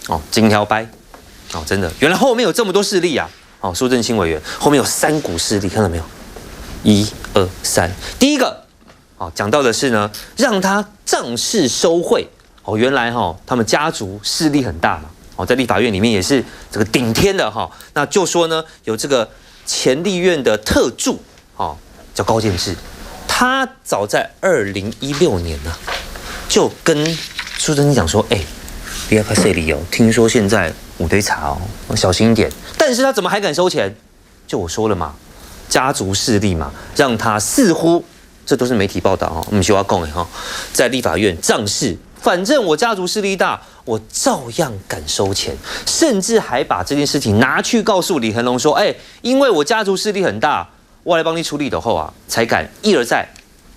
哦，金条掰，哦，真的，原来后面有这么多势力啊！哦，苏正清委员后面有3股势力，看到没有？1、2、3，第一个，哦，讲到的是呢，让他仗势收贿。哦，原来他们家族势力很大嘛。哦，在立法院里面也是这个顶天的哈。那就说呢，有这个前立院的特助，叫高建志，他早在2016年呢，就跟苏正清讲说，不要看这里哦，听说现在五堆茶哦，小心一点。但是他怎么还敢收钱？就我说了嘛，家族势力嘛，让他似乎这都是媒体报道我们需要讲的在立法院仗势，反正我家族势力大，我照样敢收钱，甚至还把这件事情拿去告诉李恒龙说，因为我家族势力很大，我来帮你处理的后啊，才敢一而再，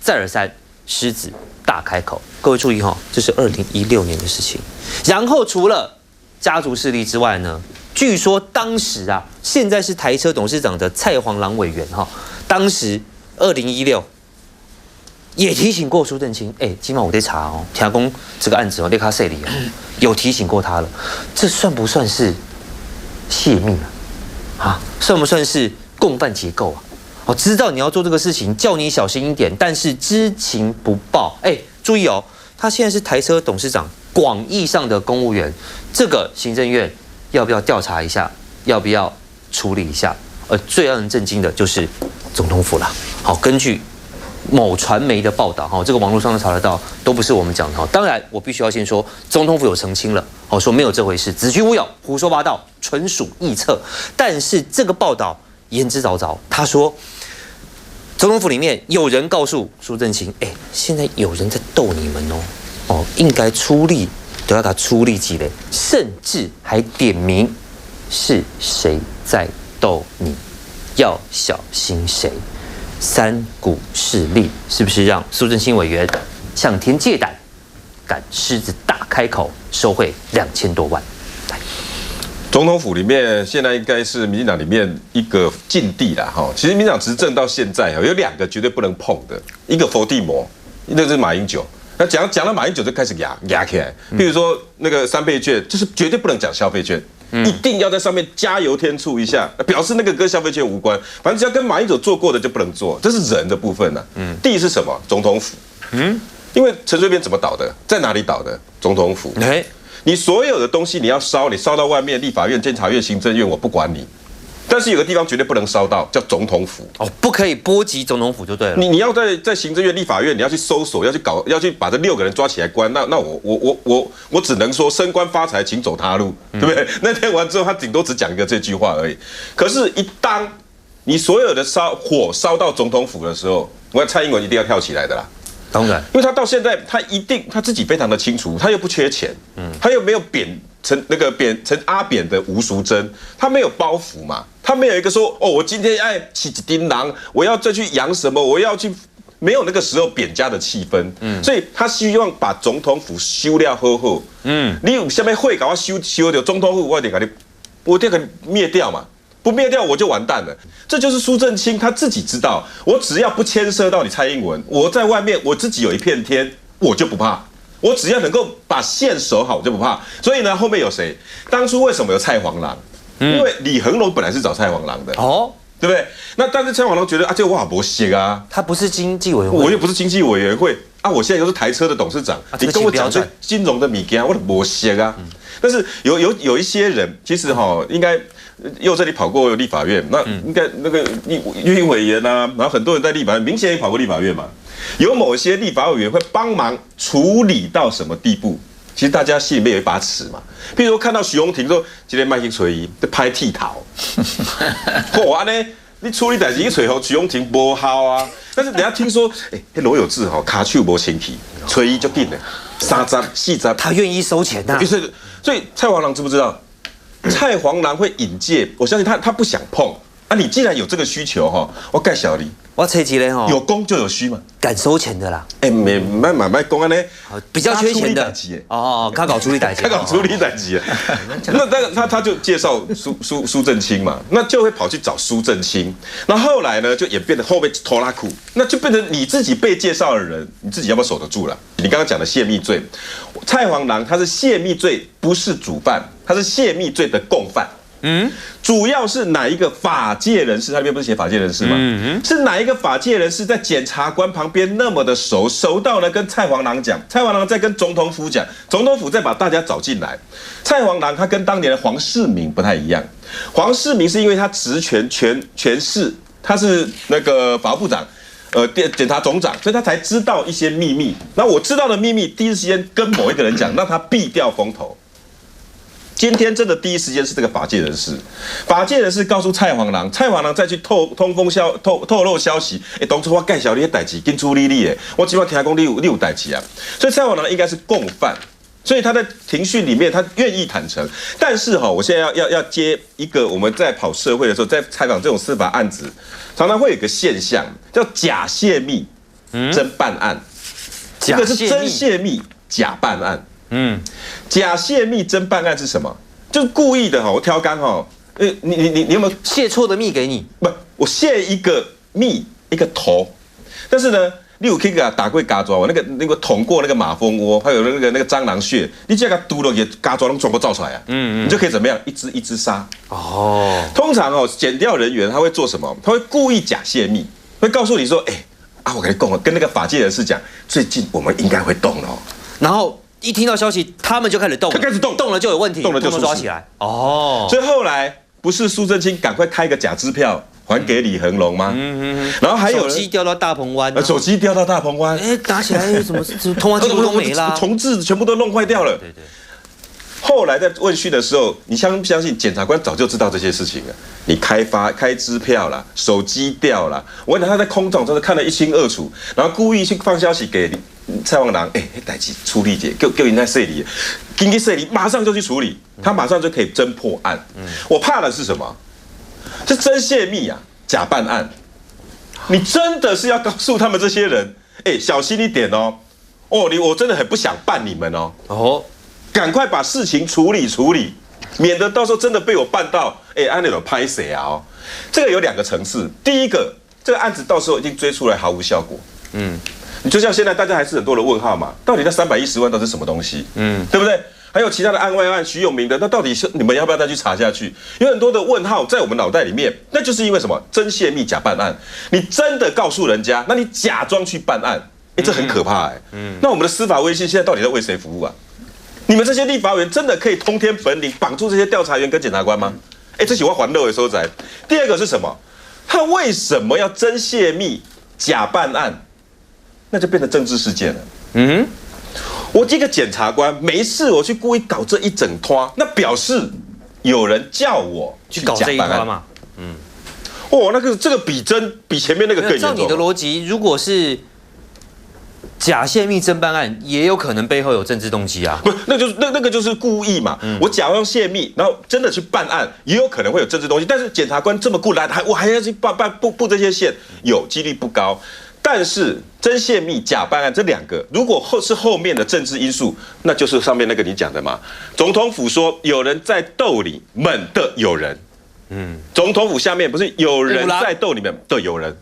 再而三，狮子大开口。各位注意这是2016年的事情。然后除了家族势力之外呢，据说当时啊，现在是台车董事长的蔡黄郎委员当时2016也提醒过苏正清，今晚我得查听说这个案子列卡塞里有提醒过他了，这算不算是泄密啊？算不算是共犯结构啊？知道你要做这个事情，叫你小心一点，但是知情不报。注意他现在是台车董事长，广义上的公务员，这个行政院要不要调查一下？要不要处理一下？最让人震惊的就是总统府了。好，根据某传媒的报道，这个网络上都查得到，都不是我们讲的。当然，我必须要先说，总统府有澄清了，说没有这回事，子虚乌有，胡说八道，纯属臆测。但是这个报道言之凿凿，他说总统府里面有人告诉苏正清，现在有人在逗你们应该出力，都要他出力积累，甚至还点名是谁在逗你，要小心谁。3股势力是不是让苏正清委员向天借胆，敢狮子大开口收贿2000多万？总统府里面现在应该是民进党里面一个禁地啦其实民进党执政到现在有2个绝对不能碰的，一个佛地魔，一个是马英九。那讲到马英九就开始压起来，比如说那个3倍券，就是绝对不能讲消费券。一定要在上面加油添醋一下，表示那个跟消费券无关。反正只要跟马英九做过的就不能做，这是人的部分呢。地是什么？总统府。因为陈水扁怎么倒的？在哪里倒的？总统府。你所有的东西你要烧，你烧到外面，立法院、监察院、行政院我不管你。但是有个地方绝对不能烧到，叫总统府不可以波及总统府就对了。你要在行政院、立法院，你要去搜索，要去把这6个人抓起来关。那我只能说升官发财，请走他路，对不对？那天完之后，他顶多只讲一个这句话而已。可是，一当你所有的火烧到总统府的时候，我看蔡英文一定要跳起来的啦。当然，因为他到现在他自己非常的清楚，他又不缺钱，他又没有贬成阿扁的吴淑珍，他没有包袱嘛，他没有一个说我今天起一丁狼，我要再去养什么，我要去，没有那个时候贬家的气氛，所以他希望把总统府修了好好，你有下面会搞我修掉总统府，我得给你灭掉嘛。不灭掉我就完蛋了，这就是苏正清他自己知道，我只要不牵涉到你蔡英文，我在外面我自己有一片天，我就不怕，我只要能够把线守好，我就不怕。所以呢，后面有谁？当初为什么有蔡黄郎？因为李恒龙本来是找蔡黄郎的对不对？那但是蔡黄郎觉得这个我好不行啊，他不是经济委员会，我又不是经济委员会我现在又是台车的董事长，你跟我讲这金融的米件，我都不行啊。但是有一些人，其实应该。又这里跑过立法院，那应该那个运委员然后很多人在立法院，明显也跑过立法院嘛。有某些立法委员会帮忙处理到什么地步？其实大家心里面有一把尺嘛。譬如说看到徐荣庭说今天麦克锤一在拍剃头，哇呢，你处理代志一锤后徐荣庭不好啊。但是人家听说，罗有志卡手无清气，锤一就定了，3张4张，他愿意收钱所以蔡黄郎知不知道？蔡黄郎会引荐，我相信他不想碰，啊，你既然有这个需求哈，我盖小你，我猜一个吼，有供就有需嘛。敢收钱的啦，买公安呢，比较缺钱的哦，他搞处理代志，他搞处理代志。那他就介绍苏正清嘛，那就会跑去找苏正清。那后来呢，就演变得后面拖拉库，那就变成你自己被介绍的人，你自己要不要守得住了？你刚刚讲的泄密罪，蔡黄郎他是泄密罪，不是主犯，他是泄密罪的共犯。主要是哪一个法界人士？他那边不是写法界人士吗？是哪一个法界人士在检察官旁边那么的熟到呢？跟蔡黄郎讲，蔡黄郎再跟总统府讲，总统府再把大家找进来。蔡黄郎他跟当年的黄世明不太一样，黄世明是因为他职权权势，他是那个法务部长。检察总长，所以他才知道一些秘密。那我知道的秘密，第一时间跟某一个人讲，让他避掉风头。今天真的第一时间是这个法界人士，法界人士告诉蔡黄郎，蔡黄郎再去透露消息，当初我介绍你的代志，跟处理你的，我基本上听讲你有代志啊，所以蔡黄郎应该是共犯，所以他在庭讯里面他愿意坦诚，但是我现在要接一个我们在跑社会的时候，在采访这种司法案子，常常会有一个现象叫假泄密真办案，一个是真泄密假办案。假泄密真办案是什么？就是故意的我挑竿你有没有泄错的密给你？不，我泄一个密一个头，但是呢，你有可以给他打过嘎抓，我那个捅过那个马蜂窝，还有那个蟑螂穴，你只要给它嘟了，也嘎抓能全部照出来啊。你就可以怎么样？一只一只杀。通常检调人员他会做什么？他会故意假泄密，会告诉你说，我跟你讲，跟那个法界人士讲，最近我们应该会动了。然后。一听到消息，他们就开始动，动了就有问题，动了就抓起来。所以后来不是苏正清赶快开个假支票还给李恒龙吗？然后还有手机掉到大鹏湾，手机掉到大鹏湾，打起来什么通话记录都没啦，重置全部都弄坏掉了。对。后来在问讯的时候，你相不相信检察官早就知道这些事情了？你开支票啦，手机掉啦，我讲他在空中真的看得一清二楚，然后故意去放消息给蔡黄郎，代志处理者，叫人在设理，经济设理马上就去处理，他马上就可以侦破案。我怕的是什么？是真泄密啊，假办案。你真的是要告诉他们这些人，小心一点哦。我真的很不想办你们哦。赶快把事情处理，免得到时候真的被我办到，按那种拍谁啊？这个有2个层次。第一个，这个案子到时候一定追出来毫无效果。你就像现在大家还是很多的问号嘛，到底那310万都是什么东西？对不对？还有其他的案外案，徐永明的，那到底是你们要不要再去查下去？有很多的问号在我们脑袋里面，那就是因为什么？真泄密假办案。你真的告诉人家，那你假装去办案，这很可怕那我们的司法威信现在到底在为谁服务啊？你们这些立法委员真的可以通天本领绑住这些调查员跟检察官吗？这是我还漏的收窄。第二个是什么？他为什么要真泄密假办案？那就变成政治事件了。我这个检察官没事，我去故意搞这一整拖，那表示有人叫我去搞这一拖嘛。这个比前面那个更严重。照你的逻辑，如果是假泄密侦办案，也有可能背后有政治动机啊。不，那个就是故意嘛。我假装泄密，然后真的去办案，也有可能会有政治动机。但是检察官这么固然，我还要去布这些线，有几率不高。但是真泄密、假办案这2个，如果是后面的政治因素，那就是上面那个你讲的嘛。总统府说有人在斗你们的有人，总统府下面不是有人在斗你们的有人，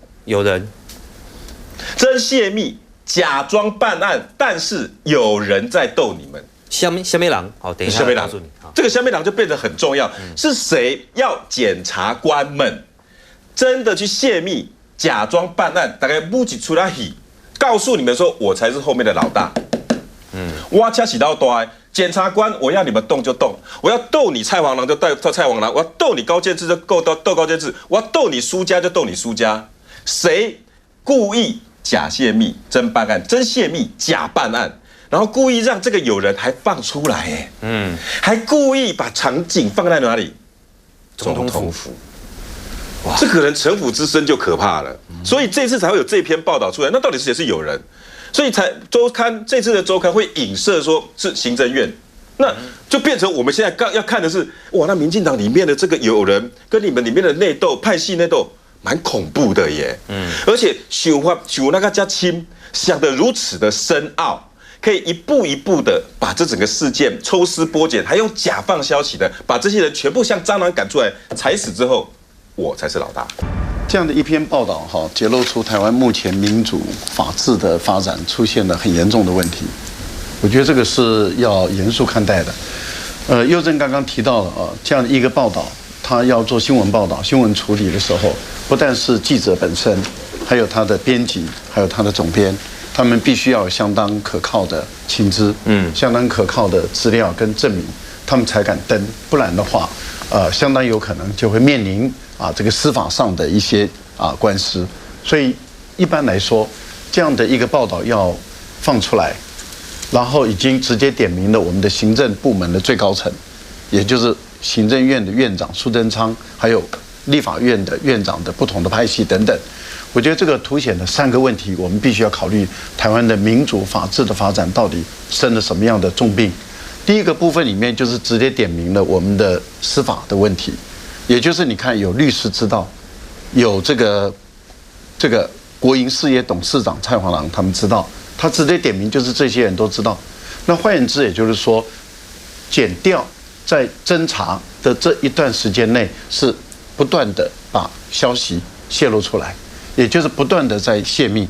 真泄密、假装办案，但是有人在斗你们。虾米郎，好，等一下告诉你，这个虾米郎就变得很重要，是谁要检察官们真的去泄密？假装办案，大概目击出来戏，告诉你们说我才是后面的老大。我掐起刀多，检察官我要你们动就动，我要斗你蔡黄郎就斗蔡黄郎，我要斗你高建志就斗高建志，我要斗你苏家就斗你苏家。谁故意假泄密真办案，真泄密假办案，然后故意让这个有人还放出来，还故意把场景放在哪里？总统府。这个人城府之深就可怕了，所以这次才会有这篇报道出来。那到底谁是有人？所以才周刊这次的周刊会影射说是行政院，那就变成我们现在要看的是，哇，那民进党里面的这个有人跟你们里面的内斗、派系内斗，蛮恐怖的耶。而且想那个家亲想得如此的深奥，可以一步一步的把这整个事件抽丝剥茧，还用假放消息的把这些人全部像蟑螂赶出来踩死之后，我才是老大。这样的一篇报道揭露出台湾目前民主法治的发展出现了很严重的问题。我觉得这个是要严肃看待的。佑正刚刚提到了这样的一个报道，他要做新闻报道、新闻处理的时候，不但是记者本身，还有他的编辑，还有他的总编，他们必须要有相当可靠的情资，相当可靠的资料跟证明，他们才敢登，不然的话，相当有可能就会面临这个司法上的一些官司。所以一般来说，这样的一个报道要放出来。然后已经直接点名了我们的行政部门的最高层，也就是行政院的院长苏贞昌，还有立法院的院长的不同的派系等等。我觉得这个凸显了3个问题，我们必须要考虑台湾的民主法治的发展到底生了什么样的重病。第一个部分里面就是直接点名了我们的司法的问题，也就是你看有律师知道，有这个国营事业董事长蔡黄郎他们知道。他直接点名，就是这些人都知道。那换言之，也就是说，检调在侦查的这一段时间内，是不断的把消息泄露出来，也就是不断的在泄密。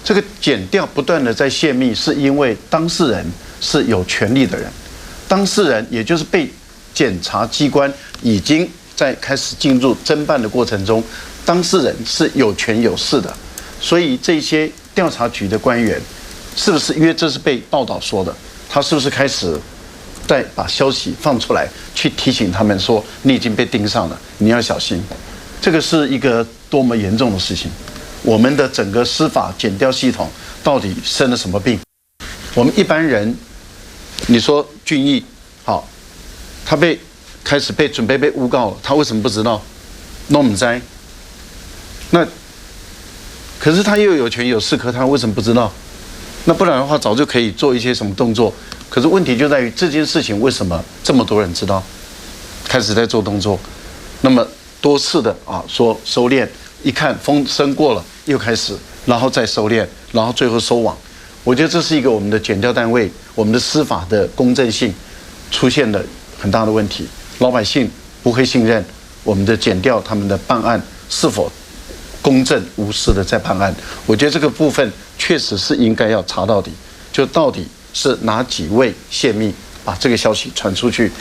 这个检调不断的在泄密，是因为当事人是有权利的人，当事人也就是被检察机关已经在开始进入侦办的过程中，当事人是有权有势的，所以这些调查局的官员是不是因为这是被报道说的，他是不是开始再把消息放出来，去提醒他们说你已经被盯上了，你要小心。这个是一个多么严重的事情！我们的整个司法检调系统到底生了什么病？我们一般人，你说俊毅好，他准备被诬告了，他为什么不知道？弄不知？那可是他又有权有势，可他为什么不知道？那不然的话，早就可以做一些什么动作。可是问题就在于这件事情为什么这么多人知道，开始在做动作，那么多次的说收敛，一看风声过了又开始，然后再收敛，然后最后收网。我觉得这是一个我们的检调单位，我们的司法的公正性出现了很大的问题，老百姓不会信任我们的检调他们的办案是否公正无私的在办案。我觉得这个部分确实是应该要查到底，就到底是哪几位泄密把这个消息传出去。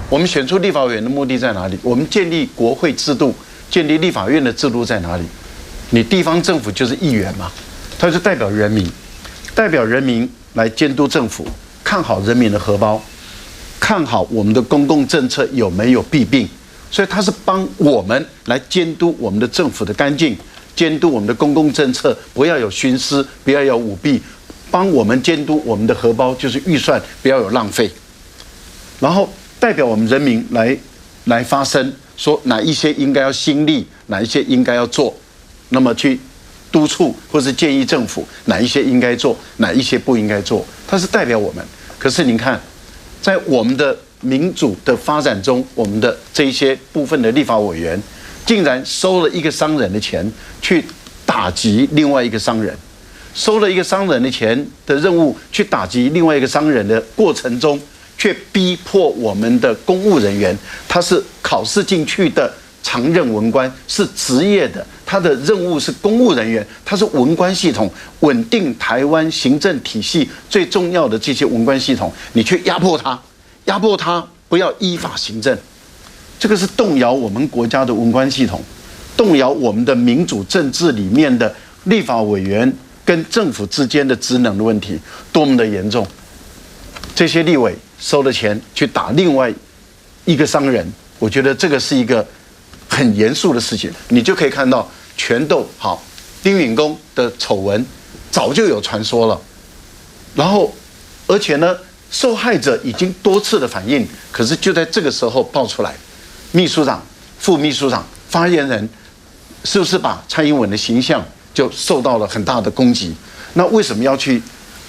我们选出立法委员的目的在哪里？我们建立国会制度，建立立法院的制度在哪里？你地方政府就是议员嘛，他就代表人民，代表人民来监督政府，看好人民的荷包，看好我们的公共政策有没有弊病，所以他是帮我们来监督我们的政府的干净，监督我们的公共政策不要有徇私，不要有舞弊，帮我们监督我们的荷包，就是预算不要有浪费，然后代表我们人民来发声，说哪一些应该要新立，哪一些应该要做，那么去督促或是建议政府哪一些应该做，哪一些不应该做，它是代表我们。可是您看，在我们的民主的发展中，我们的这一些部分的立法委员，竟然收了一个商人的钱去打击另外一个商人，收了一个商人的钱的任务去打击另外一个商人的过程中，却逼迫我们的公务人员，他是考试进去的常任文官，是职业的，他的任务是公务人员，他是文官系统，稳定台湾行政体系最重要的这些文官系统，你去压迫他不要依法行政，这个是动摇我们国家的文官系统，动摇我们的民主政治里面的立法委员跟政府之间的职能的问题，多么的严重。这些立委收了钱去打另外一个商人，我觉得这个是一个很严肃的事情。你就可以看到拳斗好丁允恭的丑闻早就有传说了，然后而且呢，受害者已经多次的反映，可是就在这个时候爆出来，秘书长、副秘书长、发言人是不是把蔡英文的形象就受到了很大的攻击？那为什么要去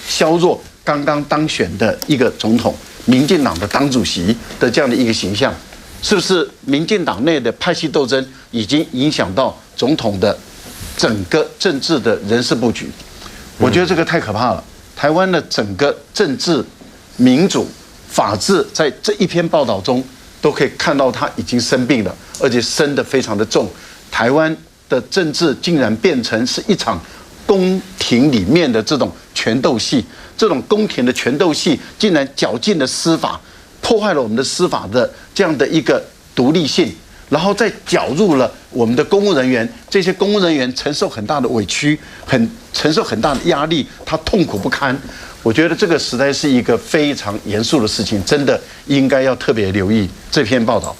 削弱刚刚当选的一个总统，民进党的党主席的这样的一个形象，是不是民进党内的派系斗争已经影响到总统的整个政治的人事布局？我觉得这个太可怕了。台湾的整个政治、民主、法治，在这一篇报道中都可以看到它已经生病了，而且生得非常的重。台湾的政治竟然变成是一场宫廷里面的这种权斗戏，这种宫廷的权斗戏竟然绞尽了司法，破坏了我们的司法的这样的一个独立性，然后再搅入了我们的公务人员，这些公务人员承受很大的委屈，承受很大的压力，他痛苦不堪。我觉得这个实在是一个非常严肃的事情，真的应该要特别留意这篇报道。